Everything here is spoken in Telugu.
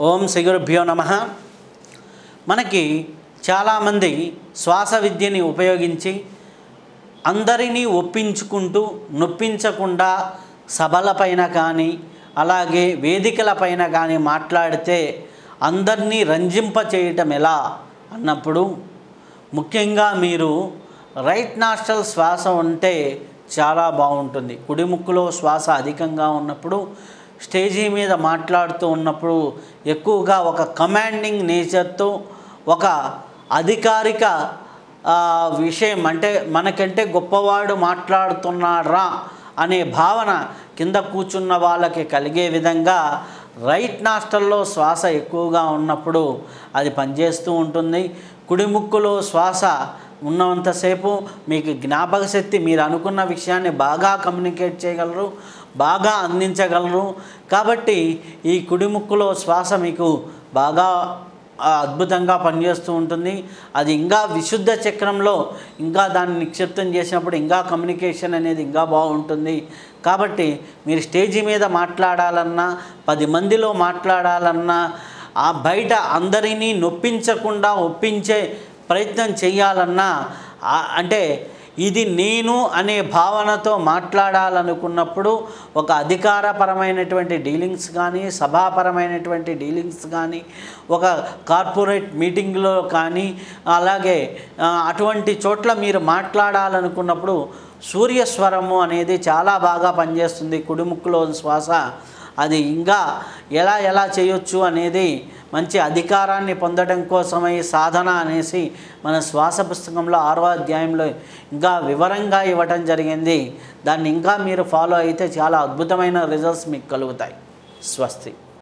ఓం శ్రీ గురుభ్యో నమః. మనకి చాలామంది శ్వాస విద్యని ఉపయోగించి అందరినీ ఒప్పించుకుంటూ నొప్పించకుండా సభలపైన కానీ అలాగే వేదికలపైన కానీ మాట్లాడితే అందరినీ రంజింప చేయటం ఎలా అన్నప్పుడు ముఖ్యంగా మీరు రైట్ నాస్ట్రల్ శ్వాస ఉంటే చాలా బాగుంటుంది. కుడి ముక్కులో శ్వాస అధికంగా ఉన్నప్పుడు స్టేజీ మీద మాట్లాడుతూ ఉన్నప్పుడు ఎక్కువగా ఒక కమాండింగ్ నేచర్తో ఒక అధికారిక విషయం అంటే మనకంటే గొప్పవాడు మాట్లాడుతున్నారా అనే భావన కింద కూర్చున్న వాళ్ళకి కలిగే విధంగా రైట్ నాస్ట్రల్లో శ్వాస ఎక్కువగా ఉన్నప్పుడు అది పనిచేస్తూ ఉంటుంది. కుడి ముక్కులో శ్వాస ఉన్నంతసేపు మీకు జ్ఞాపక శక్తి, మీరు అనుకున్న విషయాన్ని బాగా కమ్యూనికేట్ చేయగలరు, బాగా అందించగలరు. కాబట్టి ఈ కుడి ముక్కులో శ్వాస మీకు బాగా అద్భుతంగా పనిచేస్తూ ఉంటుంది. అది ఇంకా విశుద్ధ చక్రంలో ఇంకా దాన్ని నిక్షిప్తం చేసినప్పుడు ఇంకా కమ్యూనికేషన్ అనేది ఇంకా బాగుంటుంది. కాబట్టి మీరు స్టేజీ మీద మాట్లాడాలన్నా 10 మందిలో మాట్లాడాలన్నా బయట అందరినీ నొప్పించకుండా ఒప్పించే ప్రయత్నం చేయాలన్నా అంటే ఇది నేను అనే భావనతో మాట్లాడాలనుకున్నప్పుడు ఒక అధికారపరమైనటువంటి డీలింగ్స్ కానీ సభాపరమైనటువంటి డీలింగ్స్ కానీ ఒక కార్పొరేట్ మీటింగ్లో కానీ అలాగే అటువంటి చోట్ల మీరు మాట్లాడాలనుకున్నప్పుడు సూర్యస్వరము అనేది చాలా బాగా పనిచేస్తుంది. కుడిముక్కులో శ్వాస అది ఇంకా ఎలా చేయొచ్చు అనేది మంచి అధికారాన్ని పొందడం కోసమై సాధన అనేసి మన శ్వాస పుస్తకంలో 6వ అధ్యాయంలో ఇంకా వివరంగా ఇవ్వటం జరిగింది. దాన్ని ఇంకా మీరు ఫాలో అయితే చాలా అద్భుతమైన రిజల్ట్స్ మీకు కలుగుతాయి. స్వస్తి.